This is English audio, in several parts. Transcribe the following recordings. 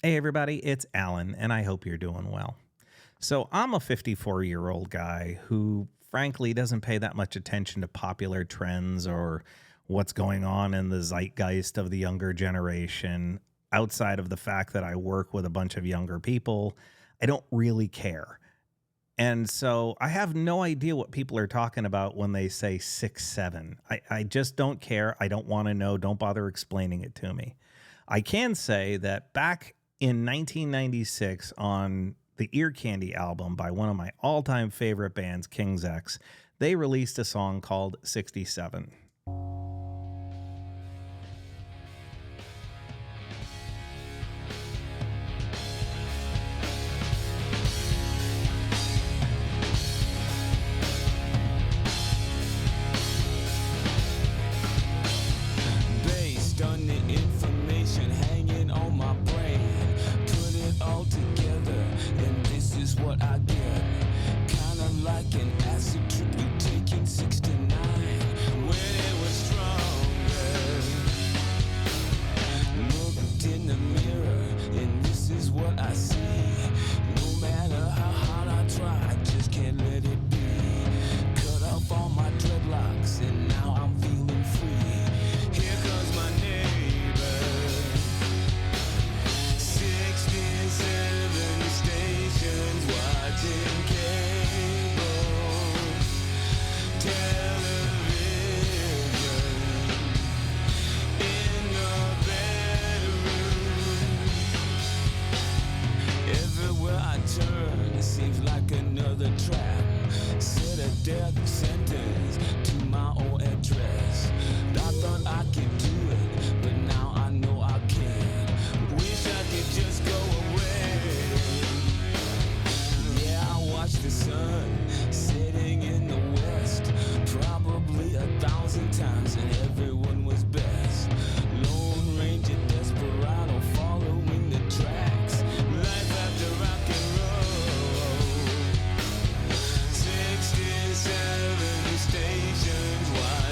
Hey everybody, it's Alan, and I hope you're doing well. So I'm a 54-year-old guy who frankly doesn't pay that much attention to popular trends or what's going on in the zeitgeist of the younger generation. Outside of the fact that I work with a bunch of younger people, I don't really care. And so I have no idea what people are talking about when they say 6'7". I just don't care. I don't want to know. Don't bother explaining it to me. I can say that back in 1996 on the Ear Candy album by one of my all-time favorite bands, Kingsx, they released a song called 67. Based on the information hanging on my brain, put it all together, and this is what I get. Kinda like an acid trip you take in 69 when it was stronger. Looked in the mirror, and this is what I see. No matter how hard I try, I just can't let it be. Cut off all my dreadlocks, and now I'm feeling free. Here comes my neighbor. 67 stations watching cable television in the bedroom. Everywhere I turn, it seems like another trap. Set a death sentence to my old address. I thought I could do it, but now I know I can't. Wish I could just go away. Yeah, I watch the sun setting in the west, probably 1,000 times, and everyone was best. Lone Ranger, desperado, following the tracks. Life after rock and roll. 67 stations wide.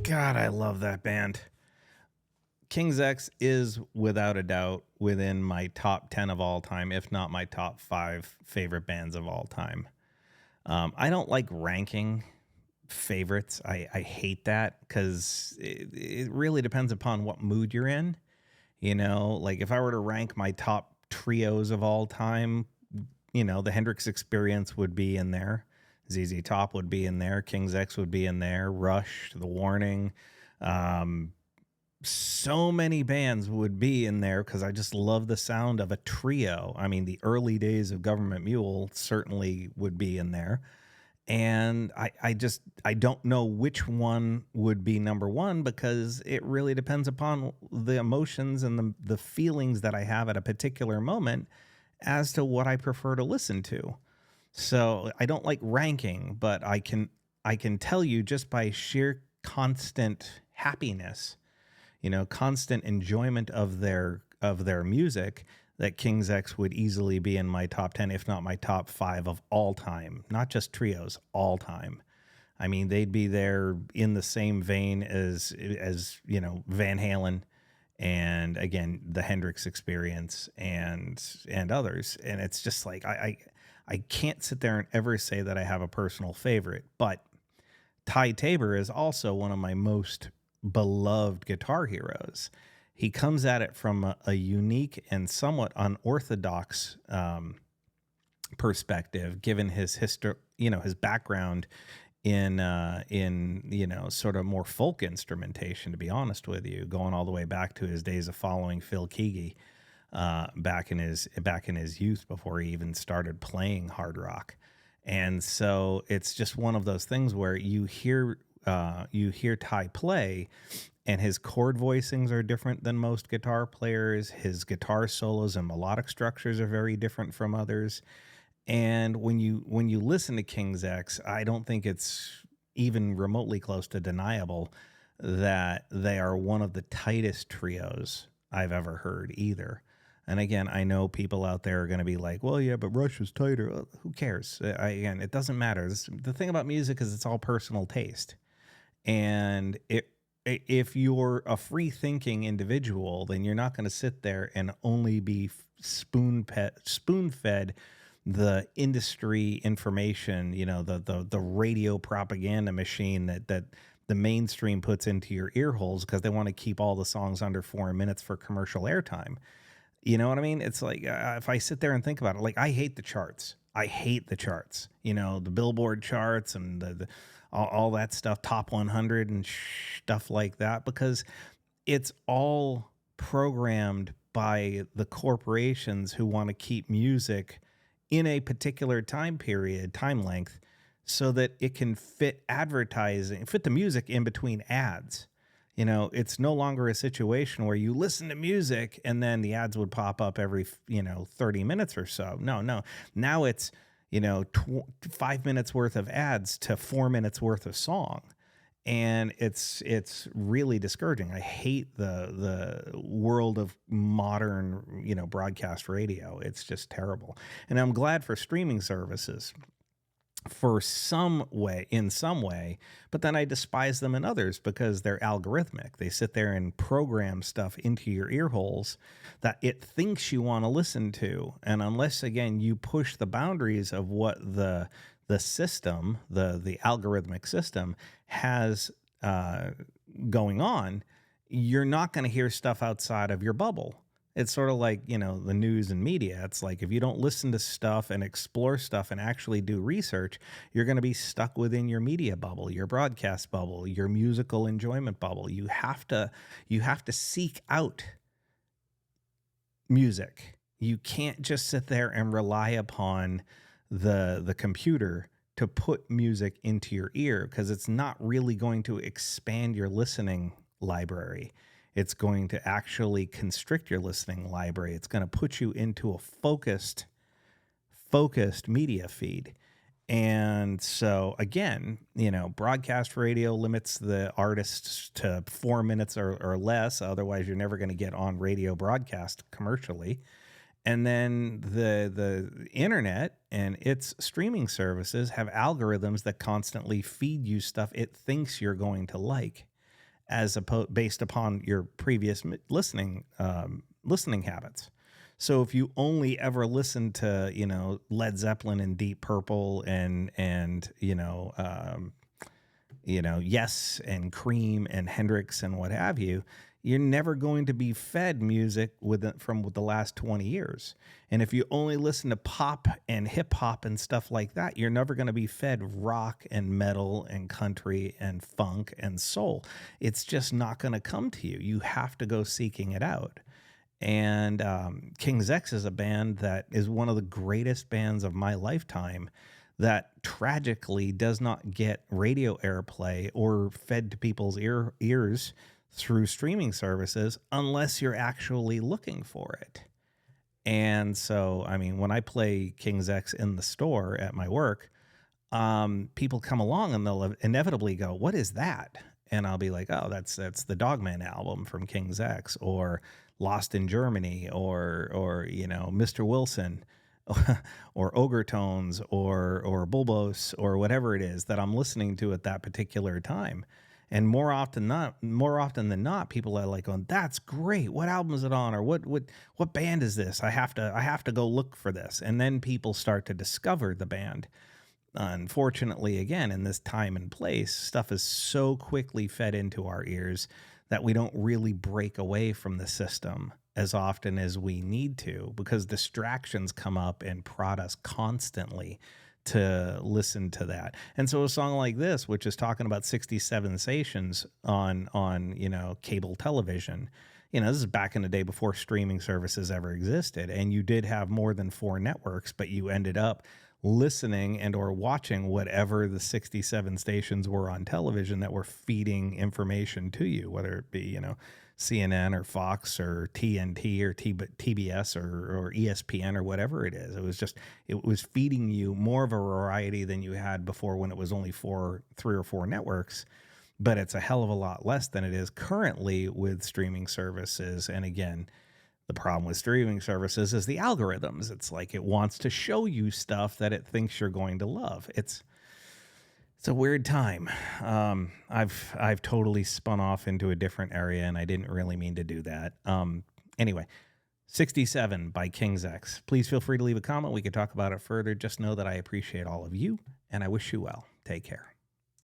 God, I love that band. kingsx is without a doubt within my top 10 of all time, if not my top 5 favorite bands of all time. I don't like ranking favorites. I hate that because it really depends upon what mood you're in. You know, like if I were to rank my top trios of all time, you know, the Hendrix Experience would be in there. ZZ Top would be in there. kingsx would be in there. Rush, The Warning. So many bands would be in there because I just love the sound of a trio. I mean, the early days of Government Mule certainly would be in there. And I don't know which one would be number one because it really depends upon the emotions and the feelings that I have at a particular moment as to what I prefer to listen to. So I don't like ranking, but I can tell you just by sheer constant happiness, you know, constant enjoyment of their music, that kingsx would easily be in my top 10, if not my top 5 of all time, not just trios, all time. I mean, they'd be there in the same vein as you know, Van Halen and again, the Hendrix Experience and others. And it's just like, I can't sit there and ever say that I have a personal favorite, but Ty Tabor is also one of my most beloved guitar heroes. He comes at it from a unique and somewhat unorthodox perspective, given his history, you know, his background in you know, sort of more folk instrumentation. To be honest with you, going all the way back to his days of following Phil Keaggy back in his youth before he even started playing hard rock. And so it's just one of those things where you hear Ty play, and his chord voicings are different than most guitar players. His guitar solos and melodic structures are very different from others. And when you listen to kingsx, I don't think it's even remotely close to deniable that they are one of the tightest trios I've ever heard either. And again, I know people out there are going to be like, well, yeah, but Rush is tighter. Well, who cares? Again, it doesn't matter. The thing about music is it's all personal taste. And if you're a free-thinking individual, then you're not going to sit there and only be spoon-fed the industry information, you know, the radio propaganda machine that the mainstream puts into your ear holes because they want to keep all the songs under 4 minutes for commercial airtime. You know what I mean? It's like, if I sit there and think about it, like, I hate the charts. You know, the Billboard charts and all that stuff, top 100 and stuff like that, because it's all programmed by the corporations who want to keep music in a particular time length, so that it can fit the music in between ads. You know, it's no longer a situation where you listen to music and then the ads would pop up every, 30 minutes or so. No. Now it's, 5 minutes worth of ads to 4 minutes worth of song. And it's really discouraging. I hate the world of modern, broadcast radio. It's just terrible. And I'm glad for streaming services in some way, but then I despise them in others because they're algorithmic. They sit there and program stuff into your ear holes that it thinks you want to listen to. And unless, again, you push the boundaries of what the system, the algorithmic system has going on, you're not going to hear stuff outside of your bubble. It's sort of like, the news and media. It's like, if you don't listen to stuff and explore stuff and actually do research, you're going to be stuck within your media bubble, your broadcast bubble, your musical enjoyment bubble. You have to seek out music. You can't just sit there and rely upon the computer to put music into your ear, because it's not really going to expand your listening library. It's going to actually constrict your listening library. It's going to put you into a focused media feed. And so, again, broadcast radio limits the artists to 4 minutes or less. Otherwise, you're never going to get on radio broadcast commercially. And then the internet and its streaming services have algorithms that constantly feed you stuff it thinks you're going to like. based upon your previous listening habits. So if you only ever listen to, Led Zeppelin and Deep Purple and Yes and Cream and Hendrix and what have you, you're never going to be fed music from the last 20 years. And if you only listen to pop and hip hop and stuff like that, you're never going to be fed rock and metal and country and funk and soul. It's just not going to come to you. You have to go seeking it out. And kingsx is a band that is one of the greatest bands of my lifetime that tragically does not get radio airplay or fed to people's ears through streaming services unless you're actually looking for it. And so, I mean, when I play kingsx in the store at my work, people come along and they'll inevitably go, "What is that?" And I'll be like, "Oh, that's the Dogman album from kingsx, or Lost in Germany, or Mr. Wilson." Or Ogre Tones or Bulbos or whatever it is that I'm listening to at that particular time. And more often than not, people are like, "Oh, that's great. What album is it on? Or what band is this? I have to go look for this." And then people start to discover the band. Unfortunately, again, in this time and place, stuff is so quickly fed into our ears that we don't really break away from the system as often as we need to, because distractions come up and prod us constantly to listen to that. And so a song like this, which is talking about 67 stations on cable television, this is back in the day before streaming services ever existed, and you did have more than 4 networks, but you ended up listening and or watching whatever the 67 stations were on television that were feeding information to you, whether it be, CNN or Fox or TNT or TBS or ESPN or whatever it is. It was feeding you more of a variety than you had before, when it was only 3 or 4 networks. But it's a hell of a lot less than it is currently with streaming services. And again, the problem with streaming services is the algorithms. It's like it wants to show you stuff that it thinks you're going to love. It's a weird time. I've totally spun off into a different area, and I didn't really mean to do that. Anyway, 67 by kingsx. Please feel free to leave a comment. We could talk about it further. Just know that I appreciate all of you, and I wish you well. Take care.